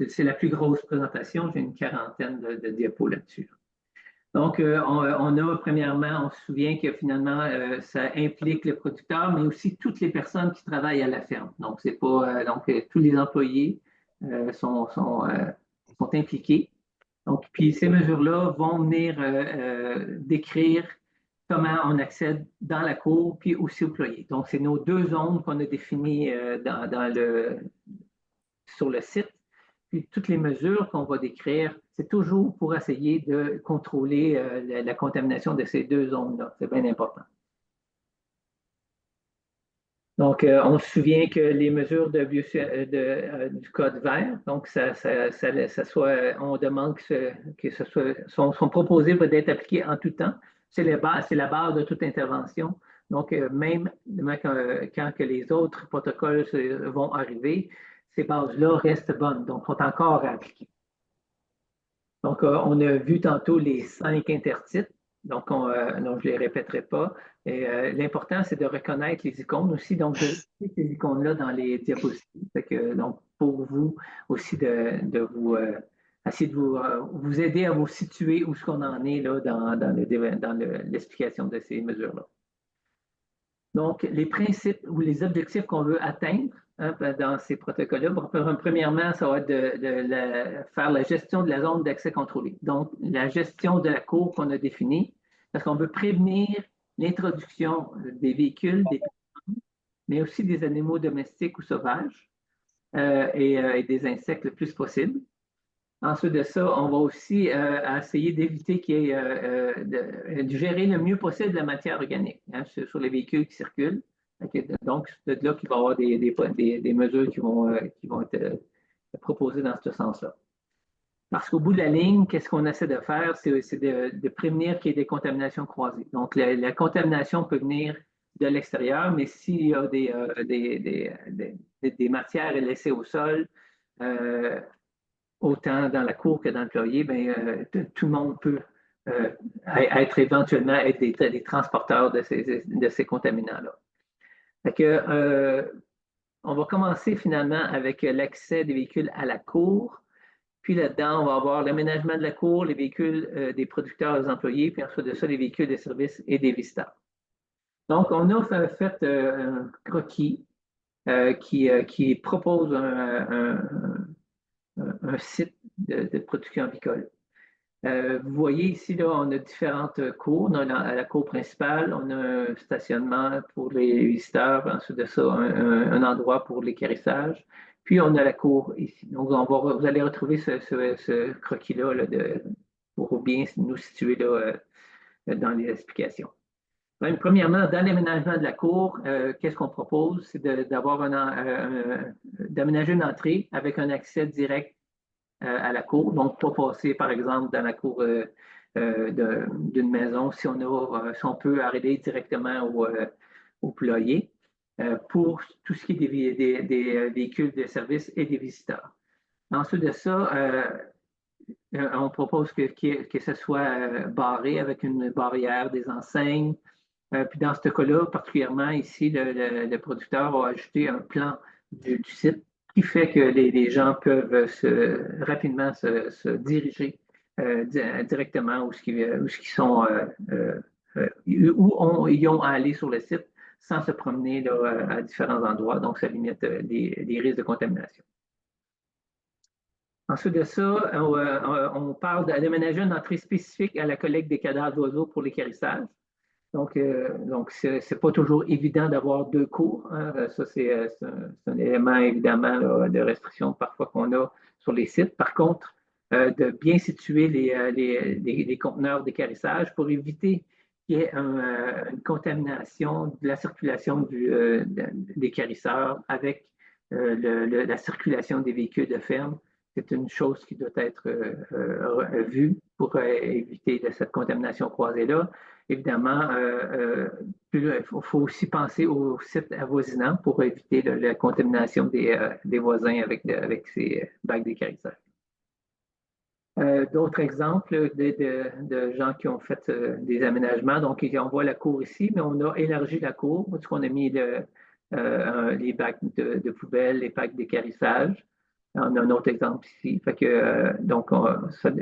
c'est la plus grosse présentation. J'ai une quarantaine de diapos là-dessus. Donc, on a premièrement, on se souvient que finalement, ça implique le producteur, mais aussi toutes les personnes qui travaillent à la ferme. Donc, c'est pas, tous les employés sont impliqués. Donc, puis ces mesures-là vont venir décrire comment on accède dans la cour, puis aussi au poulailler. Donc, c'est nos deux zones qu'on a définies sur le site. Puis toutes les mesures qu'on va décrire, c'est toujours pour essayer de contrôler la contamination de ces deux zones-là. C'est bien important. Donc, on se souvient que les mesures du code vert, donc on demande que ce soit, sont proposées d'être appliquées en tout temps. C'est la base de toute intervention. Donc, même quand que les autres protocoles vont arriver, ces bases-là restent bonnes, donc sont encore à appliquer. Donc, on a vu tantôt les 5 intertitres, donc je ne les répéterai pas. L'important, c'est de reconnaître les icônes aussi. Donc, je vais ces icônes-là dans les diapositives. Donc, pour vous aussi de vous essayer de vous aider à vous situer où ce qu'on en est là, dans l'explication de ces mesures-là. Donc, les principes ou les objectifs qu'on veut atteindre dans ces protocoles-là, premièrement, ça va être de faire la gestion de la zone d'accès contrôlé. Donc, la gestion de la cour qu'on a définie, parce qu'on veut prévenir l'introduction des véhicules, des personnes, mais aussi des animaux domestiques ou sauvages et des insectes le plus possible. Ensuite de ça, on va aussi essayer d'éviter qu'il y ait de gérer le mieux possible la matière organique sur les véhicules qui circulent. Donc, c'est de là qu'il va y avoir des mesures qui vont être proposées dans ce sens-là. Parce qu'au bout de la ligne, qu'est-ce qu'on essaie de faire? C'est de prévenir qu'il y ait des contaminations croisées. Donc, la contamination peut venir de l'extérieur, mais s'il y a des matières laissées au sol, autant dans la cour que dans le poulailler, tout le monde peut être éventuellement des transporteurs de ces contaminants-là. On va commencer finalement avec l'accès des véhicules à la cour. Puis là-dedans, on va avoir l'aménagement de la cour, les véhicules des producteurs et des employés, puis ensuite de ça, les véhicules des services et des visiteurs. Donc, on a fait un croquis qui propose un site de production avicole. Vous voyez ici, là, on a différentes cours. On a la cour principale, on a un stationnement pour les visiteurs, ensuite de ça, un endroit pour l'équarrissage. Puis on a la cour ici. Donc, vous allez retrouver ce croquis-là là, pour bien nous situer là, dans les explications. Premièrement, dans l'aménagement de la cour, qu'est-ce qu'on propose? C'est d'aménager une entrée avec un accès direct à la cour. Donc, pas passer, par exemple, dans la cour d'une maison si on peut arriver directement au poulailler pour tout ce qui est des véhicules de service et des visiteurs. Ensuite de ça, on propose que ce soit barré avec une barrière, des enseignes. Puis dans ce cas-là, particulièrement ici, le producteur a ajouté un plan du site qui fait que les gens peuvent rapidement se diriger directement où ils ont à aller sur le site sans se promener là, à différents endroits. Donc, ça limite les risques de contamination. Ensuite de ça, on parle d'aménager une entrée spécifique à la collecte des cadavres d'oiseaux pour l'équarrissage. Donc, c'est pas toujours évident d'avoir deux cours. Hein. Ça, c'est un élément, évidemment, là, de restriction parfois qu'on a sur les sites. Par contre, de bien situer les conteneurs d'équarrissage pour éviter qu'il y ait une contamination de la circulation des équarrisseurs avec la circulation des véhicules de ferme. C'est une chose qui doit être vue pour éviter cette contamination croisée-là. Évidemment, il faut aussi penser aux sites avoisinants pour éviter la contamination des voisins avec ces bacs d'équarrissage. D'autres exemples de gens qui ont fait des aménagements. Donc, on voit la cour ici, mais on a élargi la cour, parce qu'on a mis les bacs de poubelle, les bacs d'équarrissage. On a un autre exemple ici. Fait que, donc,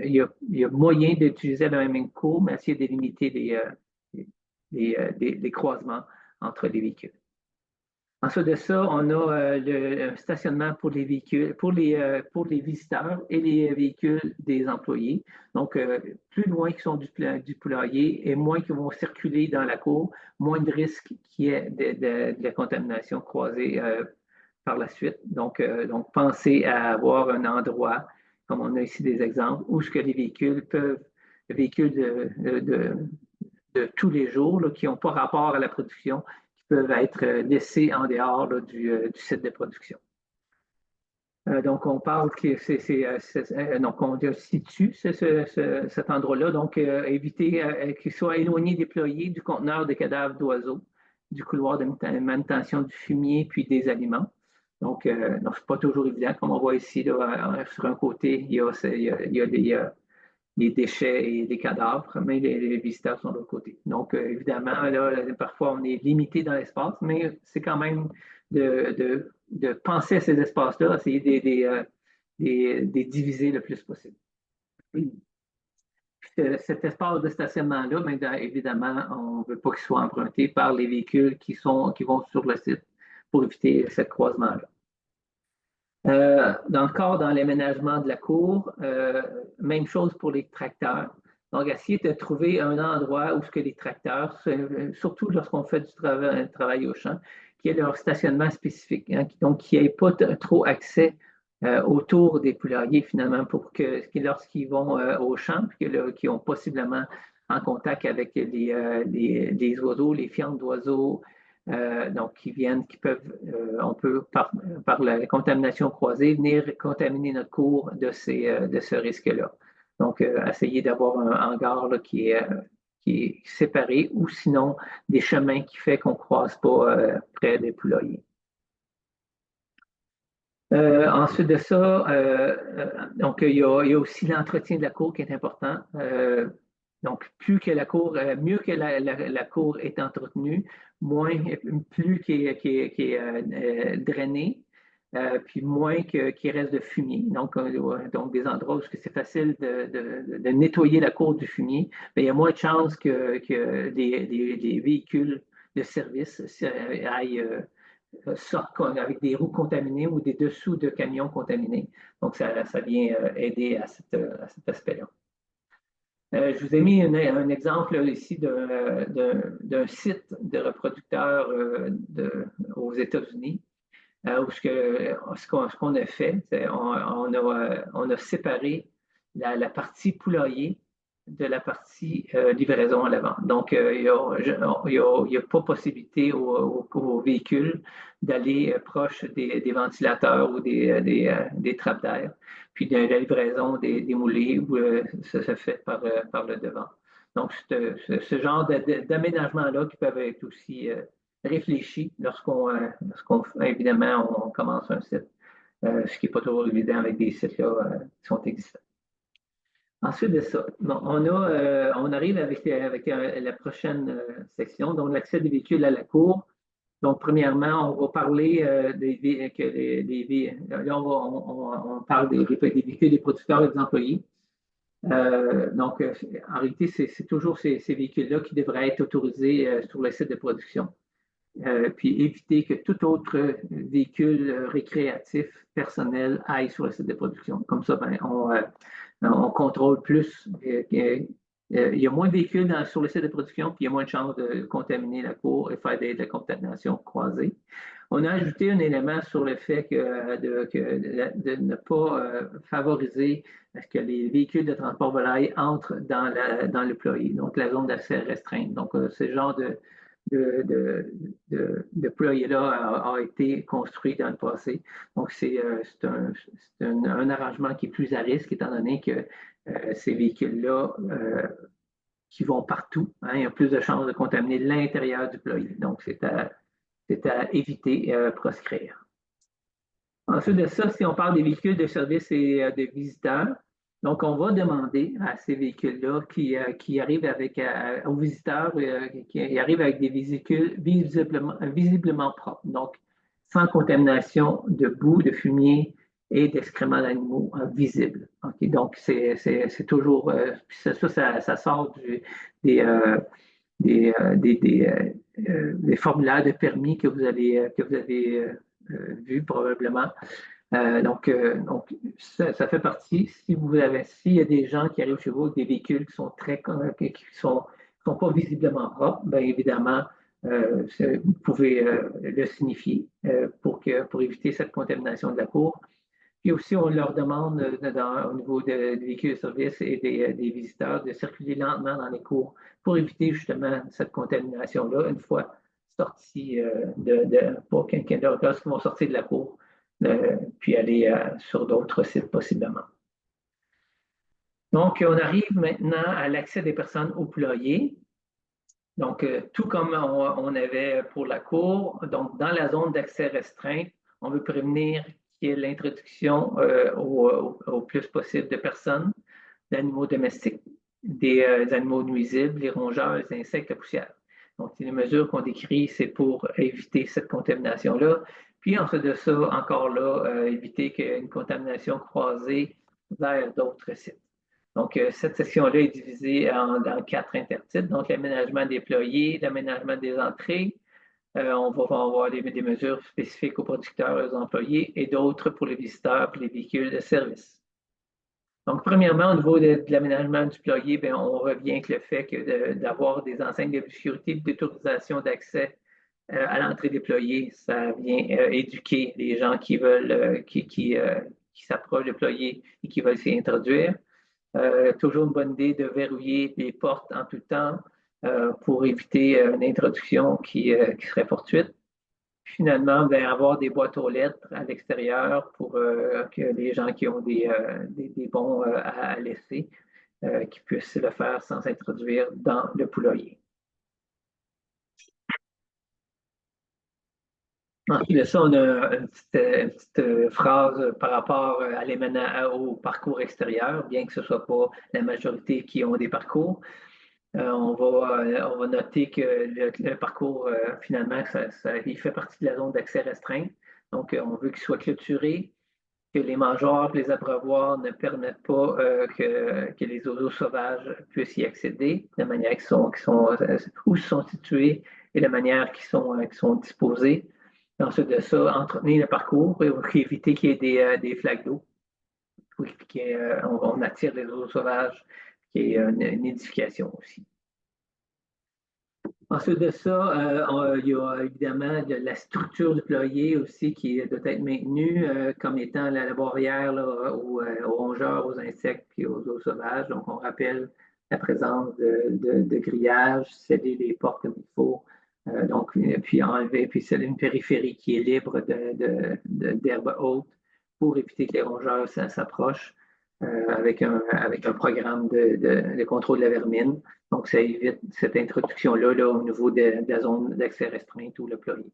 il y a moyen d'utiliser la même cour, mais essayer de limiter les croisements entre les véhicules. Ensuite de ça, on a le stationnement pour les véhicules, pour les visiteurs et les véhicules des employés. Donc, plus loin qu'ils sont du poulailler et moins qu'ils vont circuler dans la cour, moins de risques qu'il y ait de la contamination croisée par la suite. Donc, pensez à avoir un endroit, comme on a ici des exemples, où ce que les véhicules de tous les jours, là, qui n'ont pas rapport à la production, qui peuvent être laissés en dehors là, du site de production. Donc, on parle que donc on situe cet endroit-là. Donc, éviter qu'il soit éloigné des ployers, du conteneur de cadavres d'oiseaux, du couloir de manutention du fumier, puis des aliments. Donc, ce n'est pas toujours évident. Comme on voit ici, là, sur un côté, il y a des déchets et des cadavres, mais les visiteurs sont de l'autre côté. Donc, évidemment, là, parfois, on est limité dans l'espace, mais c'est quand même de penser à ces espaces-là, essayer de les diviser le plus possible. Cet espace de stationnement-là, bien, évidemment, on ne veut pas qu'il soit emprunté par les véhicules qui vont sur le site pour éviter ce croisement-là. Dans l'aménagement de la cour, même chose pour les tracteurs. Donc, essayer de trouver un endroit où ce que les tracteurs, surtout lorsqu'on fait du travail au champ, qui ait leur stationnement spécifique, hein, donc qui n'ait pas trop accès autour des poulaillers, finalement, pour que lorsqu'ils vont au champ, qu'ils ont possiblement en contact avec les oiseaux, les fientes d'oiseaux, donc on peut, par la contamination croisée, venir contaminer notre cour de ce risque-là. Donc, essayer d'avoir un hangar là, qui est séparé ou sinon des chemins qui font qu'on ne croise pas près des poulaillers. Ensuite de ça, donc, il y a aussi l'entretien de la cour qui est important. Donc, mieux que la cour est entretenue, plus qui est drainé, puis moins qu'il reste de fumier. Donc, des endroits où c'est facile de nettoyer la cour du fumier, mais il y a moins de chances que des véhicules de service aillent sortent avec des roues contaminées ou des dessous de camions contaminés. Donc, ça vient aider à cet aspect-là. Je vous ai mis un exemple là, ici d'un site de reproducteur aux États-Unis. Où ce qu'on a fait, on a séparé la partie poulailler de la partie livraison à l'avant. Donc, il n'y a pas possibilité aux véhicules d'aller proche des ventilateurs ou des trappes d'air, puis de la livraison des moulées où ça se fait par le devant. Donc, ce genre d'aménagement-là qui peuvent être aussi réfléchis évidemment, on commence un site, ce qui n'est pas toujours évident avec des sites-là qui sont existants. Ensuite de ça, bon, on arrive avec la prochaine section, donc l'accès des véhicules à la cour. Donc, premièrement, on va parler là, on parle des véhicules des producteurs et des employés. Donc, en réalité, c'est toujours ces véhicules-là qui devraient être autorisés sur le site de production. Puis éviter que tout autre véhicule récréatif personnel aille sur le site de production. Comme ça, ben, on contrôle plus. Il y a moins de véhicules sur le site de production, puis il y a moins de chances de contaminer la cour et faire de la contamination croisée. On a ajouté un élément sur le fait de ne pas favoriser que les véhicules de transport volaille entrent dans le ployé, donc la zone d'accès restreinte. Donc, ce genre de ployer-là a été construit dans le passé. Donc, c'est un arrangement qui est plus à risque, étant donné que ces véhicules-là qui vont partout, hein, il y a plus de chances de contaminer l'intérieur du ployer. Donc, c'est à éviter, proscrire. Ensuite de ça, si on parle des véhicules de service et de visiteurs, donc, on va demander à ces véhicules-là qui arrivent aux visiteurs, qui arrivent avec des véhicules visiblement propres, donc sans contamination de boue, de fumier et d'excréments d'animaux visibles. Okay? Donc, c'est toujours, ça sort des formulaires de permis que vous avez vus probablement. Donc ça fait partie. S'il y a des gens qui arrivent chez vous avec des véhicules qui sont qui sont pas visiblement propres, bien évidemment, vous pouvez le signifier pour éviter cette contamination de la cour. Puis aussi, on leur demande au niveau des véhicules de service et des visiteurs de circuler lentement dans les cours pour éviter justement cette contamination-là une fois sortis lorsqu'ils vont sortir de la cour, puis aller sur d'autres sites possiblement. Donc, on arrive maintenant à l'accès des personnes au poulailler. Donc, tout comme on avait pour la cour, donc dans la zone d'accès restreinte, on veut prévenir qu'il y ait l'introduction au plus possible de personnes, d'animaux domestiques, des animaux nuisibles, les rongeurs, les insectes, la poussière. Donc, les mesures qu'on décrit, c'est pour éviter cette contamination-là. Puis, ensuite de ça, encore là, éviter qu'il y ait une contamination croisée vers d'autres sites. Donc, cette section-là est divisée en 4 intertitres. Donc, l'aménagement des poulaillers, l'aménagement des entrées. On va avoir des mesures spécifiques aux producteurs et aux employés et d'autres pour les visiteurs et les véhicules de service. Donc, premièrement, au niveau de l'aménagement du poulailler, bien, on revient avec le fait d'avoir des enseignes de sécurité et d'autorisation d'accès à l'entrée des poulaillers. Ça vient éduquer les gens qui veulent, qui s'approchent des poulaillers et qui veulent s'y introduire. Toujours une bonne idée de verrouiller les portes en tout temps pour éviter une introduction qui serait fortuite. Finalement, ben, avoir des boîtes aux lettres à l'extérieur pour que les gens qui ont des bons à laisser, qui puissent le faire sans s'introduire dans le poulailler. Ensuite de ça, on a une petite phrase par rapport au parcours extérieur, bien que ce ne soit pas la majorité qui ont des parcours. On va noter que le parcours, finalement, il fait partie de la zone d'accès restreinte. Donc, on veut qu'il soit clôturé, que les mangeoires, les abreuvoirs ne permettent pas que les oiseaux sauvages puissent y accéder, de la manière où ils sont situés et de la manière qu'ils sont disposés. Ensuite de ça, entretenir le parcours pour éviter qu'il y ait des flaques d'eau. On attire les oiseaux sauvages, qu'il y ait une édification aussi. Ensuite de ça, il y a évidemment la structure du poulailler aussi qui doit être maintenue comme étant la barrière là, aux rongeurs, aux insectes et aux eaux sauvages. Donc, on rappelle la présence de grillages, sceller les portes comme il faut. Donc, puis enlever, puis c'est une périphérie qui est libre d'herbe haute pour éviter que les rongeurs s'approchent avec un programme de contrôle de la vermine. Donc, ça évite cette introduction-là au niveau de la zone d'accès restreinte ou le poulailler.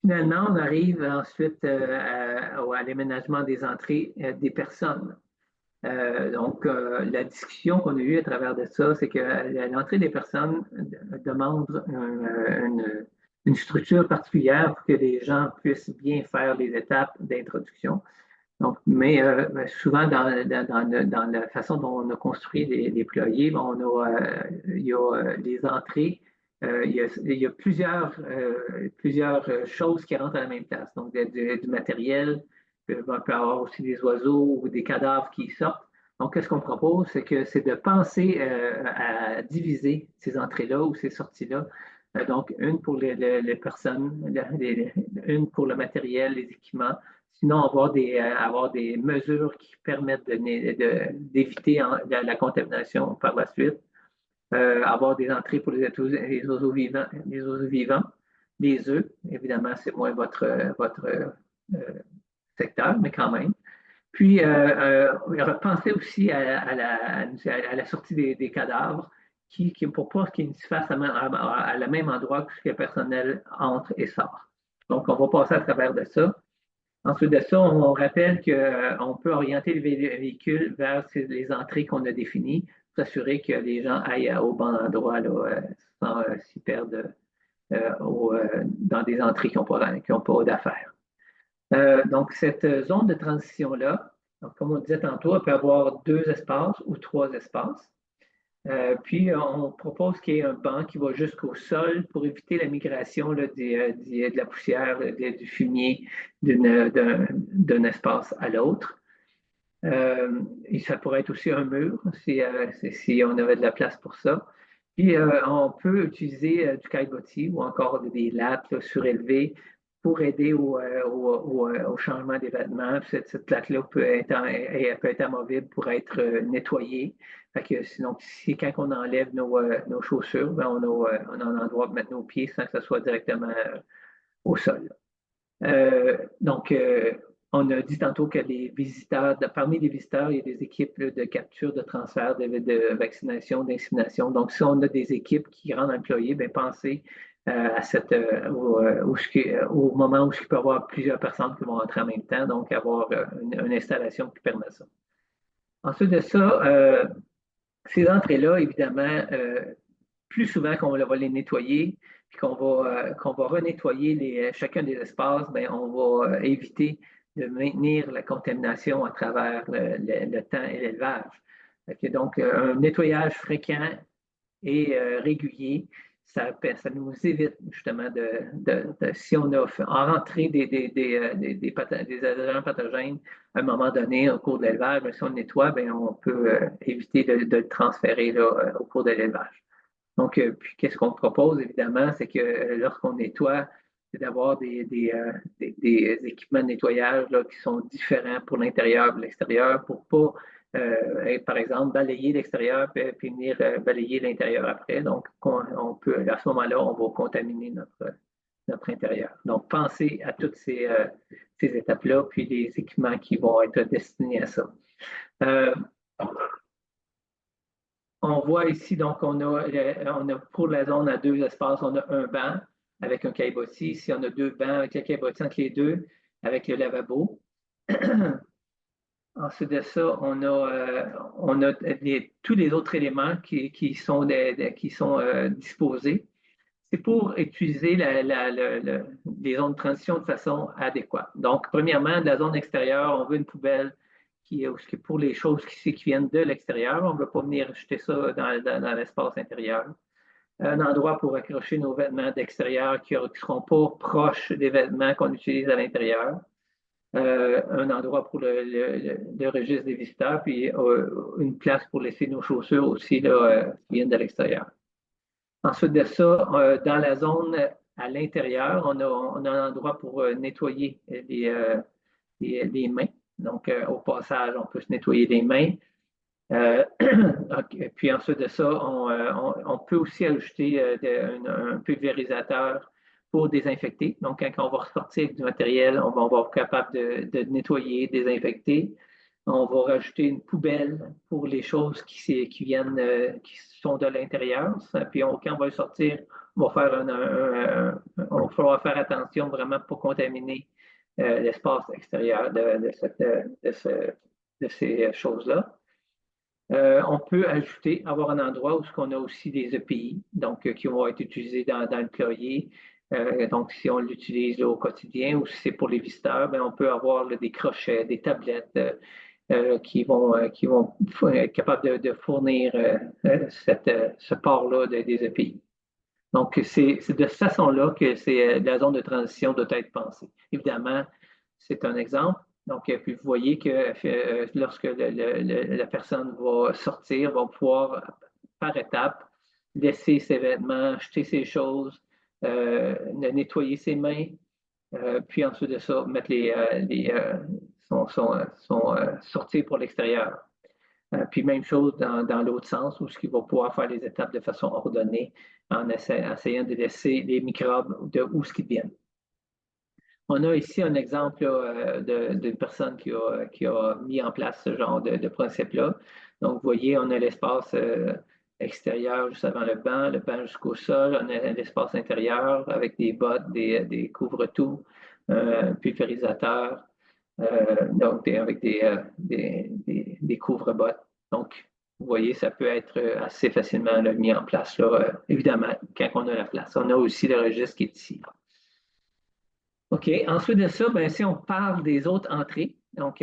Finalement, on arrive ensuite à l'aménagement des entrées des personnes. Donc, la discussion qu'on a eue à travers de ça, c'est que l'entrée des personnes demande une structure particulière pour que les gens puissent bien faire les étapes d'introduction. Donc, mais souvent, dans la façon dont on a construit les poulaillers, il y a les entrées, il y a plusieurs choses qui rentrent à la même place. Donc, du matériel, on peut avoir aussi des oiseaux ou des cadavres qui sortent. Donc, qu'est-ce qu'on propose? C'est de penser à diviser ces entrées-là ou ces sorties-là. Donc, une pour les personnes, une pour le matériel, les équipements. Sinon, avoir des mesures qui permettent d'éviter la contamination par la suite. Avoir des entrées pour les oiseaux vivants, les œufs, évidemment, c'est moins votre secteur, mais quand même. Puis, penser aussi à la sortie des cadavres, pour pas qu'ils se fassent à la même endroit que le personnel entre et sort. Donc, on va passer à travers de ça. Ensuite de ça, on rappelle qu'on peut orienter les véhicules vers les entrées qu'on a définies pour s'assurer que les gens aillent au bon endroit là, sans s'y perdre dans des entrées qui n'ont pas d'affaires. Donc, cette zone de transition-là, comme on disait tantôt, elle peut avoir 2 espaces ou 3 espaces. Puis, on propose qu'il y ait un banc qui va jusqu'au sol pour éviter la migration là, de la poussière, du fumier d'un espace à l'autre. Et ça pourrait être aussi un mur si on avait de la place pour ça. Puis, on peut utiliser du caillebotis ou encore des lattes là, surélevées pour aider au changement des vêtements. Puis cette latte-là elle peut être amovible pour être nettoyée. Fait que, sinon, si quand on enlève nos chaussures, ben, on a un endroit pour mettre nos pieds sans que ce soit directement au sol. Donc, on a dit tantôt que les visiteurs, parmi les visiteurs, il y a des équipes là, de capture, de transfert, de vaccination, d'insémination. Donc, si on a des équipes qui rendent employés, bien, pensez au moment où il peut y avoir plusieurs personnes qui vont entrer en même temps, donc avoir une installation qui permet ça. Ensuite de ça, ces entrées-là, évidemment, plus souvent qu'on va les nettoyer, puis qu'on va renettoyer chacun des espaces, bien, on va éviter de maintenir la contamination à travers le temps et l'élevage. Donc, un nettoyage fréquent et régulier, ça nous évite justement si on a en rentré des agents pathogènes à un moment donné au cours de l'élevage, si on le nettoie, bien, on peut éviter de le transférer là, au cours de l'élevage. Donc, puis qu'est-ce qu'on propose, évidemment, c'est que lorsqu'on nettoie, c'est d'avoir des équipements de nettoyage là, qui sont différents pour l'intérieur et l'extérieur pour pas, par exemple, balayer l'extérieur puis venir balayer l'intérieur après. Donc, on peut, à ce moment-là, on va contaminer notre intérieur. Donc, pensez à toutes ces étapes-là, puis les équipements qui vont être destinés à ça. Euh, on voit ici, donc, on a pour la zone à 2 espaces, on a un banc avec un caillebotis. Ici, on a 2 bancs avec le caillebotis entre les deux, avec le lavabo. Ensuite de ça, on a tous les autres éléments qui sont, disposés. C'est pour utiliser les zones de transition de façon adéquate. Donc, premièrement, de la zone extérieure, on veut une poubelle pour les choses qui viennent de l'extérieur. On ne veut pas venir jeter ça dans l'espace intérieur. Un endroit pour accrocher nos vêtements d'extérieur qui ne seront pas proches des vêtements qu'on utilise à l'intérieur. Un endroit pour le registre des visiteurs, puis une place pour laisser nos chaussures aussi là, qui viennent de l'extérieur. Ensuite de ça, dans la zone à l'intérieur, on a un endroit pour nettoyer les mains. Donc, au passage, on peut se nettoyer les mains. Puis ensuite de ça, on peut aussi ajouter un pulvérisateur pour désinfecter. Donc, quand on va ressortir avec du matériel, on va être capable de nettoyer, désinfecter. On va rajouter une poubelle pour les choses qui viennent, qui sont de l'intérieur. Puis quand on va sortir, on va falloir faire attention vraiment pour contaminer l'espace extérieur de ces choses-là. On peut avoir un endroit où on a aussi des EPI, donc qui vont être utilisés dans le chlorier. Donc, si on l'utilise au quotidien ou si c'est pour les visiteurs, bien, on peut avoir là, des crochets, des tablettes qui vont être capables de fournir ce port-là des EPI. Donc, c'est de cette façon-là que la zone de transition doit être pensée. Évidemment, c'est un exemple. Donc, puis vous voyez que lorsque la personne va sortir, va pouvoir, par étapes, laisser ses vêtements, jeter ses choses, nettoyer ses mains, puis ensuite de ça, mettre sortir pour l'extérieur. Puis même chose dans l'autre sens, où il va pouvoir faire les étapes de façon ordonnée en essayant de laisser les microbes de où ils viennent. On a ici un exemple d'une personne qui a mis en place ce genre de principe-là. Donc, vous voyez, on a l'espace extérieur juste avant le banc jusqu'au sol. On a l'espace intérieur avec des bottes, des couvre-tout, pulvérisateurs, donc avec des couvre-bottes. Donc, vous voyez, ça peut être assez facilement là, mis en place, là, évidemment, quand on a la place. On a aussi le registre qui est ici. OK. Ensuite de ça, ben, si on parle des autres entrées, on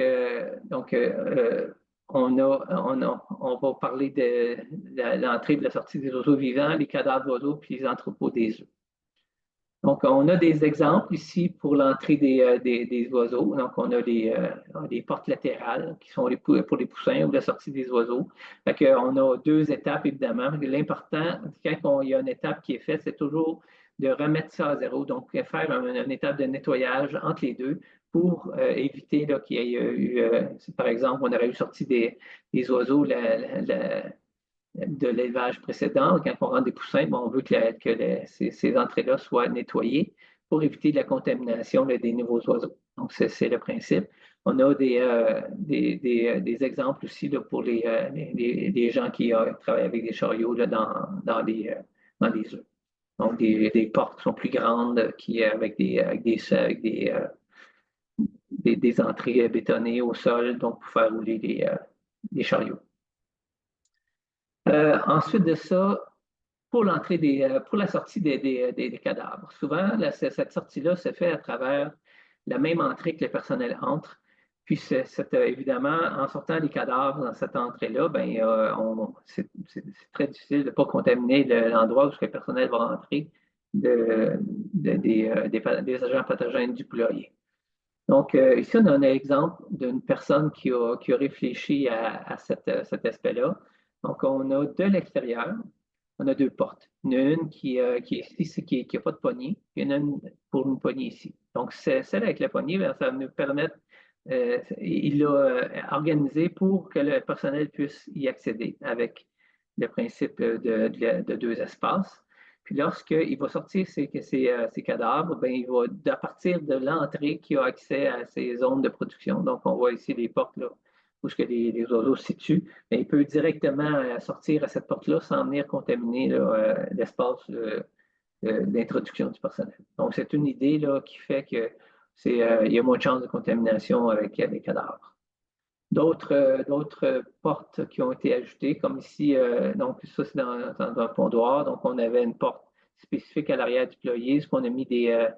va parler de l'entrée et de la sortie des oiseaux vivants, les cadavres d'oiseaux, puis les entrepôts des œufs. Donc, on a des exemples ici pour l'entrée des oiseaux. Donc, on a des portes latérales qui sont pour les poussins ou la sortie des oiseaux. Fait qu'on a deux étapes, évidemment. L'important, quand il y a une étape qui est faite, c'est toujours de remettre ça à zéro. Donc, faire une étape de nettoyage entre les deux pour éviter qu'il y ait eu, par exemple, on aurait eu sorti des oiseaux de l'élevage précédent. Quand on rend des poussins, bon, on veut que ces entrées-là soient nettoyées pour éviter la contamination des nouveaux oiseaux. Donc, c'est le principe. On a des exemples aussi là, pour les gens qui travaillent avec des chariots là, dans les œufs. Donc, des portes qui sont plus grandes avec des entrées bétonnées au sol, donc pour faire rouler les chariots. Ensuite de ça, pour la sortie des cadavres. Souvent, cette sortie-là se fait à travers la même entrée que le personnel entre. Puis, évidemment, en sortant les cadavres dans cette entrée-là, ben, c'est très difficile de ne pas contaminer l'endroit où le personnel va entrer des agents pathogènes du poulailler. Donc, ici, on a un exemple d'une personne qui a réfléchi à cet aspect-là. Donc, on a de l'extérieur, on a deux portes. Une qui est ici, qui n'a pas de poignée, et une pour une poignée ici. Donc, celle avec la poignée, ben, ça va nous permettre, il l'a organisé pour que le personnel puisse y accéder avec le principe de deux espaces. Puis lorsqu'il va sortir ses cadavres, ben, il va, à partir de l'entrée qui a accès à ces zones de production. Donc, on voit ici les portes là, où ce que les oiseaux se situent, mais il peut directement sortir à cette porte-là sans venir contaminer l'espace d'introduction du personnel. Donc, c'est une idée là, qui fait que il y a moins de chances de contamination avec les cadavres. D'autres portes qui ont été ajoutées, comme ici, donc ça c'est dans un pondoir, donc on avait une porte spécifique à l'arrière du poulailler, ce qu'on a mis des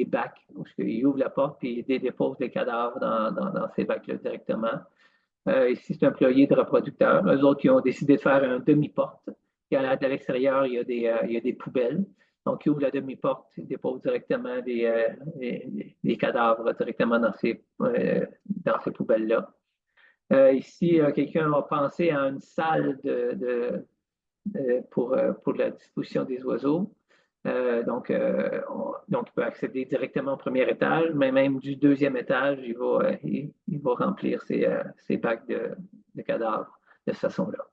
bacs, où il ouvre la porte et il dépose les cadavres dans ces bacs-là directement. Ici, c'est un poulailler de reproducteurs. Eux autres, qui ont décidé de faire un demi-porte. Et à l'extérieur, il y a des poubelles. Donc, ils ouvrent la demi-porte, ils déposent directement des cadavres directement dans ces poubelles-là. Ici, quelqu'un a pensé à une salle pour la disposition des oiseaux. Donc, il peut accéder directement au premier étage, mais même du deuxième étage, il va remplir ses bacs de cadavres de cette façon-là.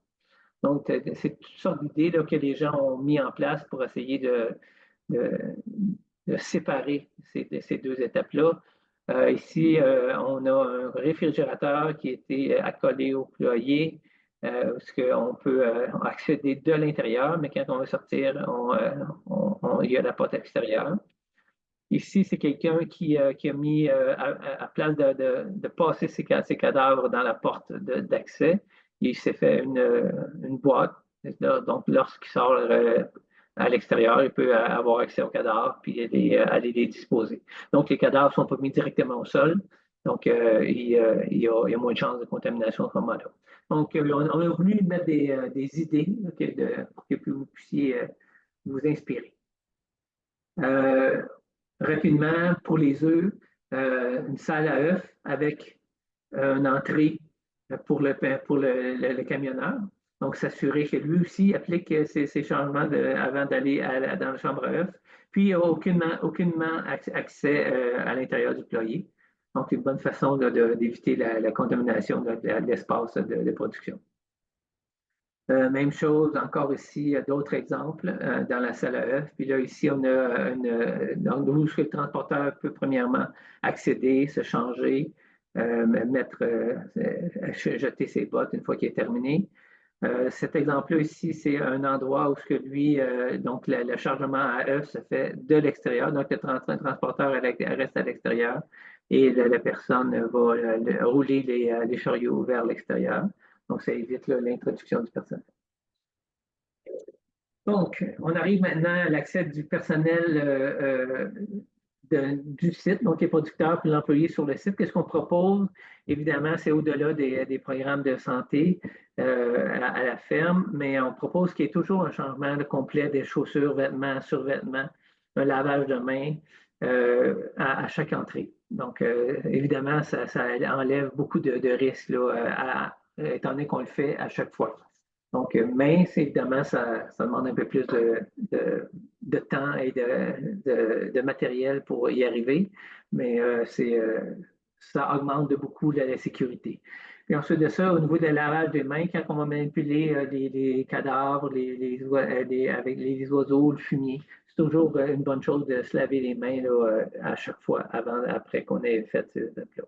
Donc, c'est toutes sortes d'idées que les gens ont mis en place pour essayer de séparer ces deux étapes-là. Ici, on a un réfrigérateur qui a été accolé au poulailler, parce qu'on peut accéder de l'intérieur, mais quand on veut sortir, il y a la porte extérieure. Ici, c'est quelqu'un qui a mis à place de passer ses cadavres dans la porte d'accès. Il s'est fait une boîte. Donc, lorsqu'il sort à l'extérieur, il peut avoir accès aux cadavres puis aller les disposer. Donc, les cadavres ne sont pas mis directement au sol. Donc, il y a moins de chances de contamination à ce moment-là. Donc, on a voulu mettre des idées pour que vous puissiez vous inspirer. Rapidement, pour les œufs, une salle à œufs avec une entrée pour le camionneur. Donc, s'assurer que lui aussi applique ces changements avant d'aller dans la chambre à œufs. Puis, il n'y a aucunement accès à l'intérieur du poulailler. Donc, c'est une bonne façon d'éviter la contamination de l'espace de production. Même chose, encore ici, d'autres exemples dans la salle à œufs. Puis là, ici, on a donc, où le transporteur peut premièrement accéder, se changer, jeter ses bottes une fois qu'il est terminé. Cet exemple-là ici, c'est un endroit où donc le chargement à œufs se fait de l'extérieur. Donc, le transporteur reste à l'extérieur et la personne va rouler les chariots vers l'extérieur. Donc, ça évite l'introduction du personnel. Donc, on arrive maintenant à l'accès du personnel du site, donc les producteurs puis l'employé sur le site. Qu'est-ce qu'on propose? Évidemment, c'est au-delà des programmes de santé à la ferme, mais on propose qu'il y ait toujours un changement complet des chaussures, vêtements, survêtements, un lavage de mains à chaque entrée. Donc, évidemment, ça enlève beaucoup de risques là, étant donné qu'on le fait à chaque fois. Donc, mince, évidemment, ça demande un peu plus de temps et de matériel pour y arriver, mais ça augmente de beaucoup la sécurité. Puis ensuite de ça, au niveau de lavage des mains, quand on va manipuler les cadavres, avec les oiseaux, le fumier, c'est toujours une bonne chose de se laver les mains là, à chaque fois, après qu'on ait fait ces étapes-là.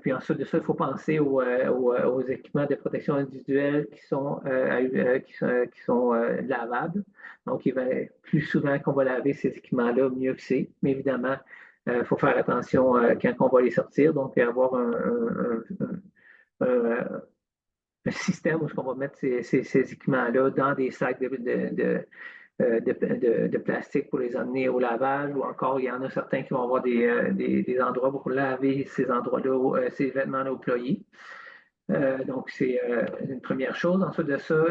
Puis ensuite de ça, il faut penser aux équipements de protection individuelle qui sont lavables. Donc, plus souvent qu'on va laver ces équipements-là, mieux que c'est. Mais évidemment, il faut faire attention quand on va les sortir. Donc, avoir un système où on va mettre ces équipements-là dans des sacs de plastique pour les amener au lavage, ou encore il y en a certains qui vont avoir des endroits pour laver ces endroits-là, ces vêtements-là employés. Donc, c'est une première chose. Ensuite de ça,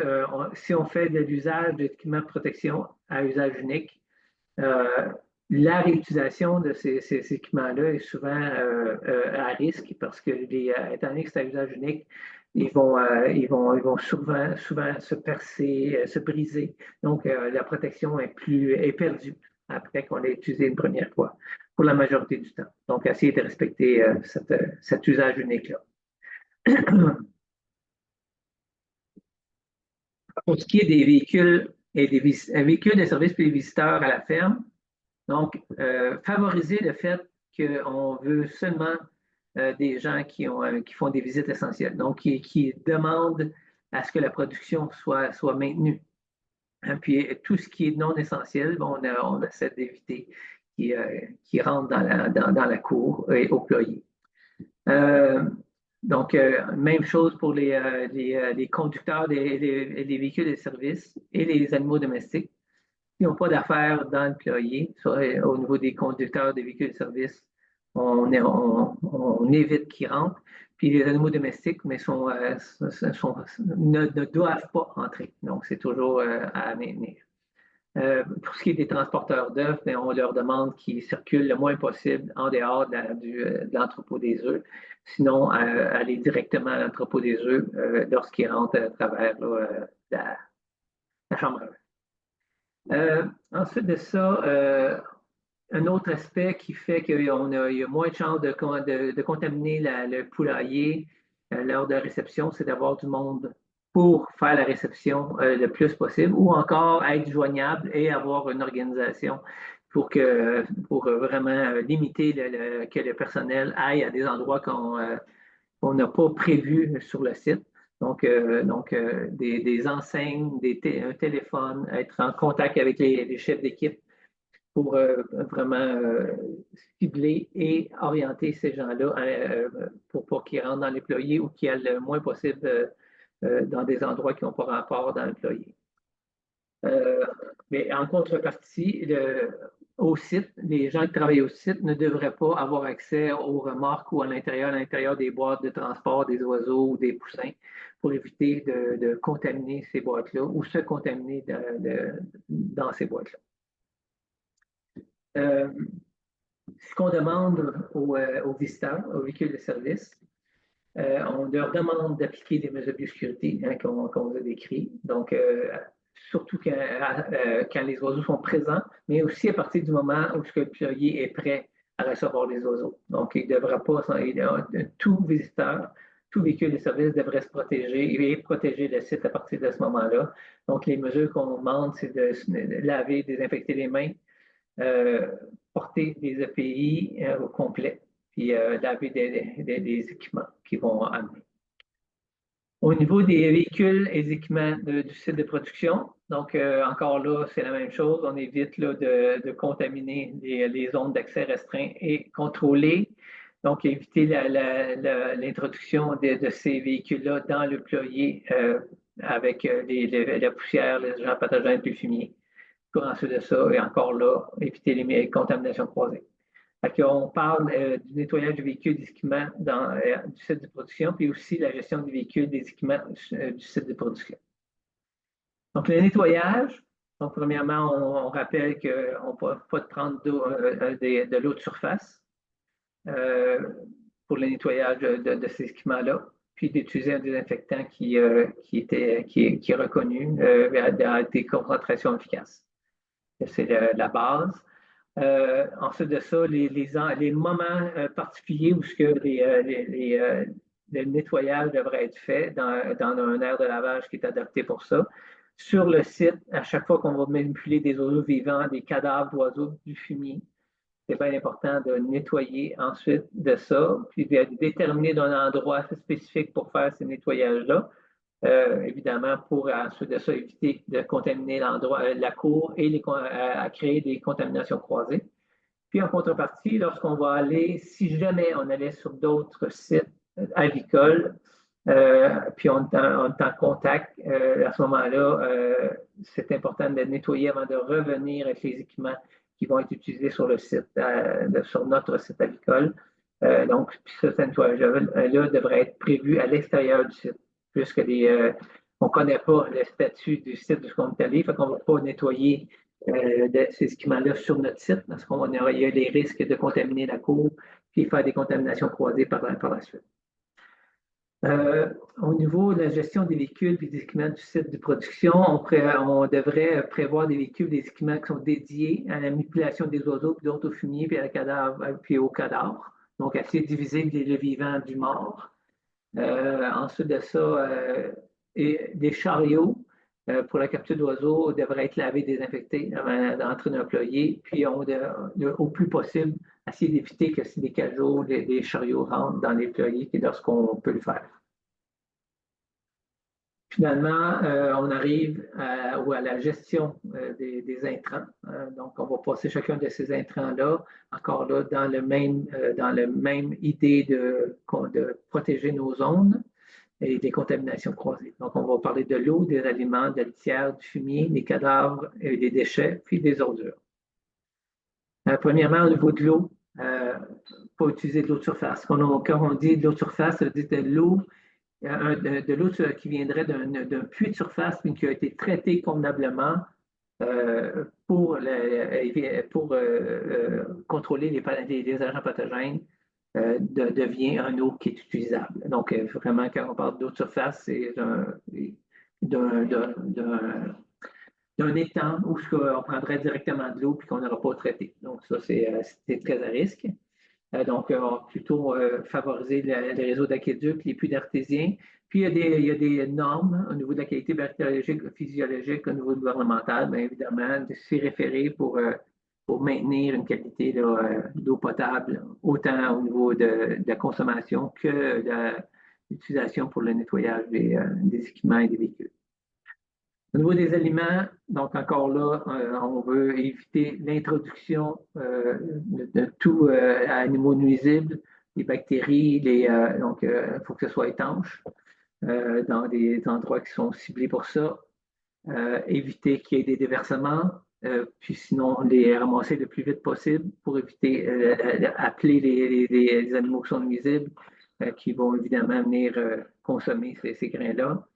si on fait de l'usage d'équipements de protection à usage unique, la réutilisation de ces équipements-là est souvent à risque parce que, étant donné que c'est à usage unique, ils vont souvent se percer, se briser. Donc, la protection est perdue après qu'on l'ait utilisé une première fois, pour la majorité du temps. Donc, essayer de respecter cet usage unique-là. Pour ce qui est des véhicules et véhicules de service pour les visiteurs à la ferme, donc, favoriser le fait qu'on veut seulement des gens qui font des visites essentielles, donc qui demandent à ce que la production soit maintenue. Hein, puis tout ce qui est non essentiel, bon, on essaie d'éviter qui rentre dans la cour et au ployer. Donc, même chose pour les conducteurs des véhicules de service et les animaux domestiques. Ils n'ont pas d'affaires dans le ployer. Au niveau des conducteurs des véhicules de service, on évite qu'ils rentrent. Puis les animaux domestiques mais ne doivent pas entrer. Donc, c'est toujours à maintenir. Pour ce qui est des transporteurs d'œufs, on leur demande qu'ils circulent le moins possible en dehors de l'entrepôt des œufs. Sinon, aller directement à l'entrepôt des œufs lorsqu'ils rentrent à travers la chambre à œufs. Ensuite de ça, un autre aspect qui fait qu'il y a moins de chances de contaminer le poulailler lors de la réception, c'est d'avoir du monde pour faire la réception le plus possible, ou encore être joignable et avoir une organisation pour vraiment limiter que le personnel aille à des endroits qu'on n'a pas prévus sur le site. Donc, des enseignes, un téléphone, être en contact avec les chefs d'équipe pour vraiment cibler et orienter ces gens-là pour qu'ils rentrent dans les ployers ou qu'ils aillent le moins possible dans des endroits qui n'ont pas rapport dans le ployer. Mais en contrepartie, au site, les gens qui travaillent au site ne devraient pas avoir accès aux remorques ou à l'intérieur des boîtes de transport des oiseaux ou des poussins pour éviter de contaminer ces boîtes-là ou se contaminer dans ces boîtes-là. Ce qu'on demande aux visiteurs, aux véhicules de service, on leur demande d'appliquer des mesures de sécurité hein, qu'on vous a décrites. Donc, surtout quand les oiseaux sont présents, mais aussi à partir du moment où le ployer est prêt à recevoir les oiseaux. Donc, il ne devra pas, tout visiteur, tout véhicule de service devrait se protéger et protéger le site à partir de ce moment-là. Donc, les mesures qu'on demande, c'est de laver, désinfecter les mains, porter des EPI au complet, puis laver des équipements qui vont amener. Au niveau des véhicules et des équipements du site de production, donc encore là, c'est la même chose. On évite là, de contaminer les zones d'accès restreints et contrôlées. Donc, éviter l'introduction de ces véhicules-là dans le ployer avec la poussière, les agents pathogènes et le fumier. Ensuite de ça, et encore là, éviter les contaminations croisées. On parle du nettoyage des véhicules des équipements du site de production, puis aussi la gestion des véhicules des équipements du site de production. Donc, le nettoyage, donc premièrement, on rappelle qu'on ne peut pas prendre de l'eau de surface pour le nettoyage de ces équipements-là, puis d'utiliser un désinfectant qui est reconnu à des concentrations efficaces. C'est la base. Ensuite de ça, les moments particuliers où le nettoyage devrait être fait dans un aire de lavage qui est adapté pour ça. Sur le site, à chaque fois qu'on va manipuler des oiseaux vivants, des cadavres d'oiseaux, du fumier, c'est bien important de nettoyer ensuite de ça, puis de déterminer un endroit spécifique pour faire ces nettoyages-là. Évidemment, pour ensuite de ça éviter de contaminer l'endroit, la cour et à créer des contaminations croisées. Puis en contrepartie, lorsqu'on va aller, si jamais on allait sur d'autres sites avicoles, puis on est en contact, à ce moment-là, c'est important de nettoyer avant de revenir avec les équipements qui vont être utilisés sur le site, sur notre site avicole. Donc, ce nettoyage-là devrait être prévu à l'extérieur du site, puisque on ne connaît pas le statut du site de ce qu'on est allé, fait qu'on ne va pas nettoyer de ces équipements-là sur notre site, parce qu'il y a les risques de contaminer la cour, puis faire des contaminations croisées par la suite. Au niveau de la gestion des véhicules et des équipements du site de production, on devrait prévoir des véhicules, des équipements qui sont dédiés à la manipulation des oiseaux, puis d'autres au fumier, puis aux cadavres. Donc, assez diviser le vivant du mort. Ensuite de ça, et des chariots pour la capture d'oiseaux devraient être lavés, désinfectés avant d'entrer dans un employé. Puis, au plus possible, essayer d'éviter que si des cajots, des chariots rentrent dans les employés, et lorsqu'on peut le faire. Finalement, on arrive à la gestion des intrants. Donc, on va passer chacun de ces intrants-là, encore là, dans le même idée de protéger nos zones et des contaminations croisées. Donc, on va parler de l'eau, des aliments, de la litière, du fumier, des cadavres, des déchets, puis des ordures. Premièrement, au niveau de l'eau, pas utiliser de l'eau de surface. Quand on dit de l'eau de surface, ça veut dire de l'eau qui viendrait d'un puits de surface, mais qui a été traité convenablement pour contrôler les agents pathogènes, devient une eau qui est utilisable. Donc, vraiment, quand on parle d'eau de surface, c'est d'un étang où on prendrait directement de l'eau et qu'on n'aura pas traité. Donc, ça, c'est très à risque. Donc, on va plutôt favoriser les réseaux d'aqueducs, les puits d'artésiens. Puis, il y a des normes au niveau de la qualité bactériologique, physiologique, au niveau gouvernemental, bien évidemment, de s'y référer pour maintenir une qualité d'eau potable, autant au niveau de la consommation que de l'utilisation pour le nettoyage des équipements et des véhicules. Au niveau des aliments, donc encore là, on veut éviter l'introduction de tout animaux nuisibles, les bactéries, donc il faut que ce soit étanche dans des endroits qui sont ciblés pour ça. Éviter qu'il y ait des déversements, puis sinon les ramasser le plus vite possible pour éviter d'appeler les animaux qui sont nuisibles, qui vont évidemment venir consommer ces grains-là.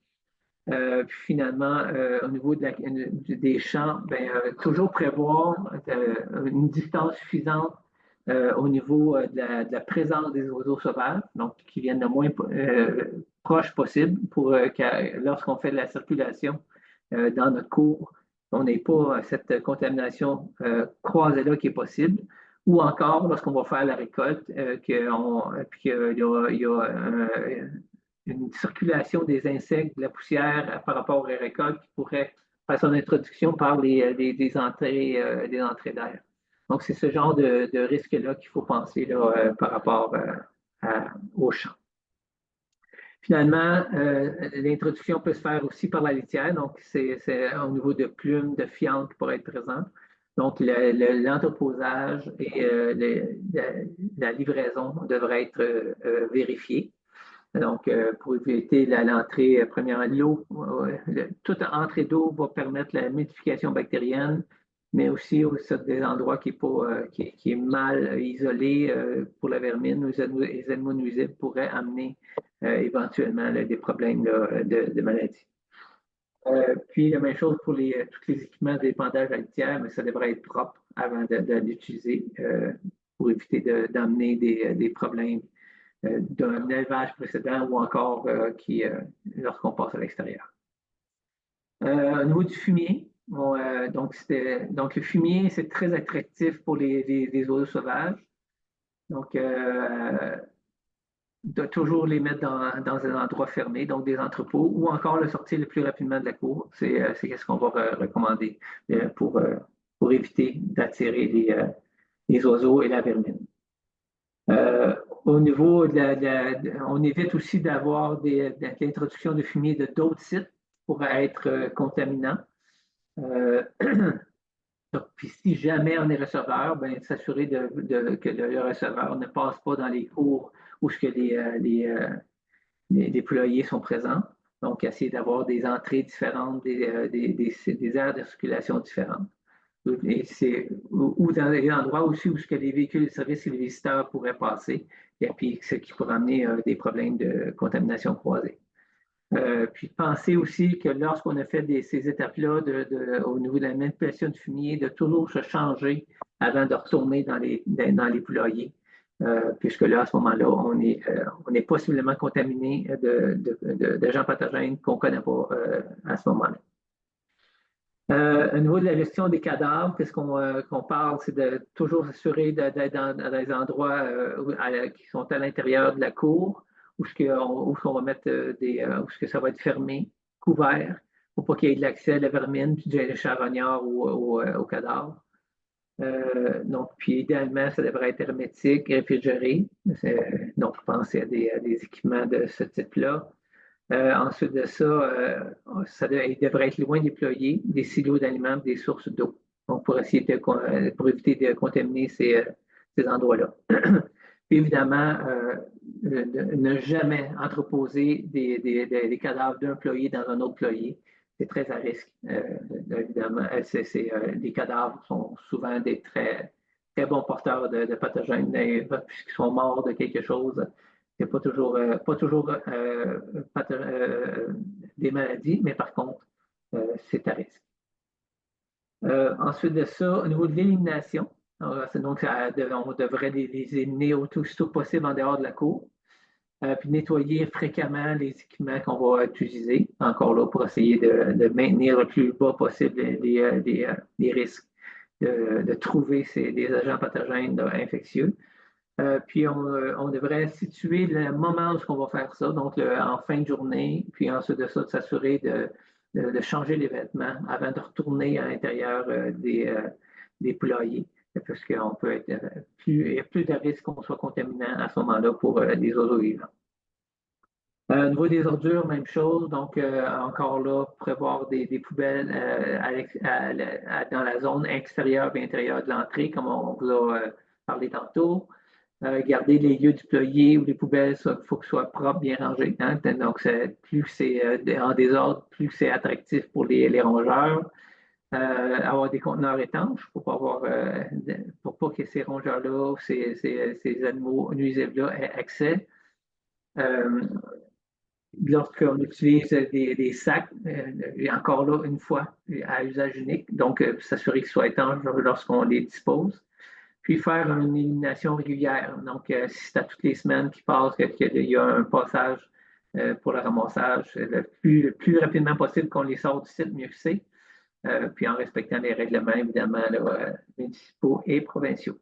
Puis finalement, au niveau des champs, toujours prévoir une distance suffisante au niveau de la présence des oiseaux sauvages, donc qui viennent le moins proche possible pour que lorsqu'on fait de la circulation dans notre cour, on n'ait pas cette contamination croisée-là qui est possible. Ou encore, lorsqu'on va faire la récolte, qu'il y a une circulation des insectes, de la poussière par rapport aux récoltes qui pourrait faire son introduction par des entrées d'air. Donc, c'est ce genre de risque-là qu'il faut penser là, par rapport aux champs. Finalement, l'introduction peut se faire aussi par la litière, donc c'est au niveau de plumes, de fientes qui pourraient être présentes. Donc, l'entreposage et la livraison devraient être vérifiés. Donc, pour éviter l'entrée, premièrement, l'eau, toute entrée d'eau va permettre la multiplication bactérienne, mais aussi sur des endroits qui est mal isolé pour la vermine. Les animaux nuisibles pourraient amener éventuellement là, des problèmes là, de maladie. Puis la même chose pour tous les équipements d'épandage à litière, mais ça devrait être propre avant de l'utiliser pour éviter d'amener des problèmes d'un élevage précédent ou encore lorsqu'on passe à l'extérieur. Au niveau du fumier, donc le fumier, c'est très attractif pour les oiseaux sauvages. Donc, de toujours les mettre dans un endroit fermé, donc des entrepôts, ou encore le sortir le plus rapidement de la cour. C'est ce qu'on va recommander pour éviter d'attirer les oiseaux et la vermine. Au niveau on évite aussi d'avoir l'introduction de fumier de d'autres sites pour être contaminants. Puis si jamais on est receveur, ben, s'assurer que le receveur ne passe pas dans les cours où ce que les déployés sont présents. Donc, essayer d'avoir des entrées différentes, des aires de circulation différentes. Ou dans des endroits aussi où ce que les véhicules de service et les visiteurs pourraient passer, et puis ce qui pourrait amener des problèmes de contamination croisée. Puis penser aussi que lorsqu'on a fait ces étapes-là au niveau de la manipulation de fumier, de toujours se changer avant de retourner dans les poulaillers, puisque là, à ce moment-là, on est possiblement contaminé d'agents pathogènes qu'on ne connaît pas à ce moment-là. Au niveau de la gestion des cadavres, qu'est-ce qu'on parle, c'est de toujours s'assurer d'être dans des endroits qui sont à l'intérieur de la cour, où on va mettre où ça va être fermé, couvert, pour pas qu'il y ait de l'accès à la vermine, puis des charognards au cadavre. Donc, puis idéalement, ça devrait être hermétique, réfrigéré. Donc, pensez à des équipements de ce type-là. Ensuite de ça, il devrait être loin déployé, des silos d'aliments, des sources d'eau. Donc, pour éviter de contaminer ces endroits-là. Puis évidemment, ne jamais entreposer des cadavres d'un ployer dans un autre ployer. C'est très à risque. Évidemment, les cadavres sont souvent des très, très bons porteurs de pathogènes, puisqu'ils sont morts de quelque chose. C'est pas toujours des maladies, mais par contre, c'est à risque. Ensuite de ça, au niveau de l'élimination, donc on devrait les éliminer aussitôt possible en dehors de la cour. Puis nettoyer fréquemment les équipements qu'on va utiliser, encore là, pour essayer de maintenir le plus bas possible les risques de trouver des agents pathogènes infectieux. Puis on devrait situer le moment où on va faire ça, donc en fin de journée, puis ensuite de ça, de s'assurer de changer les vêtements avant de retourner à l'intérieur des poulaillers, parce qu'on peut être il y a plus de risques qu'on soit contaminant à ce moment-là pour les oiseaux vivants. Au niveau des ordures, même chose. Donc, encore là, prévoir des poubelles dans la zone extérieure et intérieure de l'entrée, comme on vous a parlé tantôt. Garder les lieux déployés ou les poubelles, il faut que ce soit propre, bien rangé. Hein? Donc, plus c'est en désordre, plus c'est attractif pour les rongeurs. Avoir des conteneurs étanches pour pas que ces rongeurs-là, ces animaux nuisibles-là aient accès. Lorsqu'on utilise des sacs, encore là, une fois, à usage unique, donc s'assurer qu'ils soient étanches lorsqu'on les dispose. Puis faire une élimination régulière. Donc, si c'est à toutes les semaines qui passent qu'il y a un passage pour le ramassage, le plus rapidement possible qu'on les sort du site, mieux que c'est. Puis en respectant les règlements, évidemment, là, municipaux et provinciaux.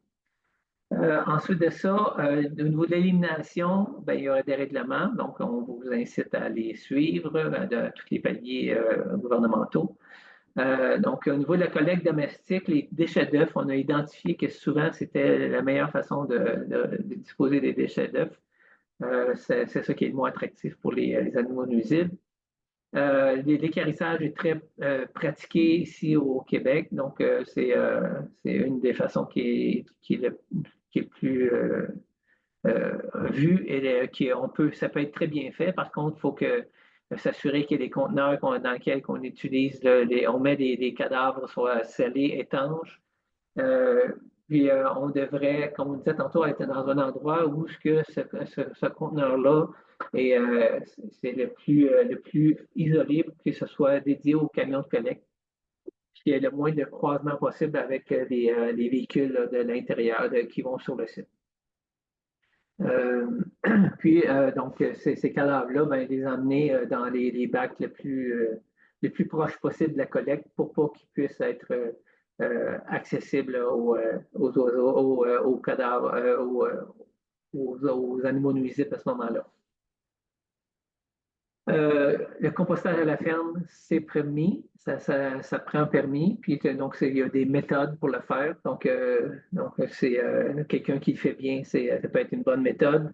Ensuite de ça, au niveau de l'élimination, ben, il y aurait des règlements, donc on vous incite à les suivre de tous les paliers gouvernementaux. Donc, au niveau de la collecte domestique, les déchets d'œufs, on a identifié que souvent c'était la meilleure façon de disposer des déchets d'œufs. C'est ça qui est le moins attractif pour les animaux nuisibles. L'équarrissage est très pratiqué ici au Québec, donc c'est une des façons qui est plus vue et ça peut être très bien fait. Par contre, il faut que s'assurer que les conteneurs dans lesquels on utilise, on met des cadavres soient scellés, étanches. Puis on devrait, comme on disait tantôt, être dans un endroit où ce conteneur-là c'est le plus isolé pour que ce soit dédié au camion de collecte. Puis qu'il y ait le moins de croisement possible avec les véhicules là, de l'intérieur qui vont sur le site. Euh, Puis, donc, ces cadavres-là, ben, les emmener dans les bacs le plus proche possible de la collecte pour pas qu'ils puissent être accessibles aux oiseaux, aux cadavres, aux animaux nuisibles à ce moment-là. Le compostage à la ferme, c'est permis, ça prend un permis, puis donc il y a des méthodes pour le faire. Donc c'est quelqu'un qui le fait bien, ça peut être une bonne méthode.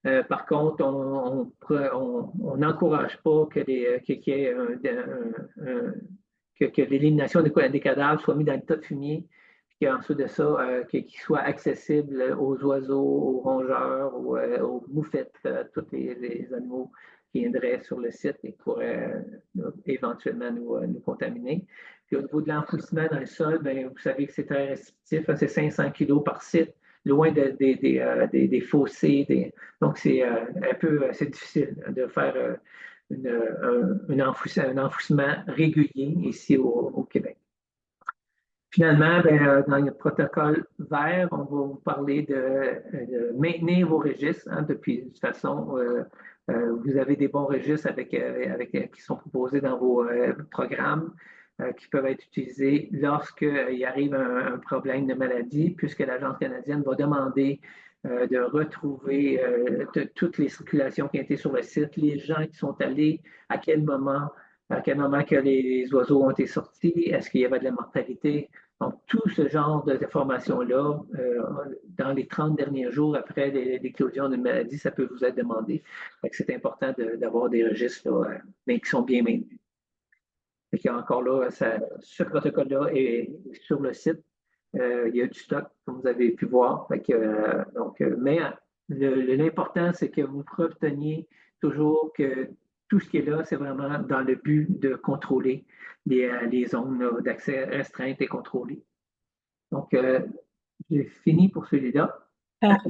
Par contre, on n'encourage pas qu'il y ait que l'élimination des cadavres soit mise dans le tas de fumier, puis qu'ensuite de ça, qu'il soit accessible aux oiseaux, aux rongeurs, aux moufettes, tous les animaux qui viendraient sur le site et qui pourraient éventuellement nous contaminer. Puis au niveau de l'enfouissement dans le sol, bien, vous savez que c'est très restrictif, hein, c'est 500 kilos par site, loin des fossés. Donc, c'est un peu c'est difficile de faire un enfouissement régulier ici au Québec. Finalement, ben, dans le protocole vert, on va vous parler de maintenir vos registres. Hein, depuis, de toute façon, vous avez des bons registres qui sont proposés dans vos programmes qui peuvent être utilisés lorsqu'il arrive un problème de maladie, puisque l'Agence canadienne va demander de retrouver toutes les circulations qui ont été sur le site, les gens qui sont allés, à quel moment que les oiseaux ont été sortis, est-ce qu'il y avait de la mortalité. Donc, tout ce genre d'informations-là, dans les 30 derniers jours après l'éclosion d'une maladie, ça peut vous être demandé. C'est important d'avoir des registres là, mais qui sont bien maintenus. Encore là, ce protocole-là est sur le site. Il y a du stock, comme vous avez pu voir. Mais l'important, c'est que vous obteniez toujours que tout ce qui est là, c'est vraiment dans le but de contrôler les zones d'accès restreintes et contrôlées. Donc, j'ai fini pour celui-là. Parfait.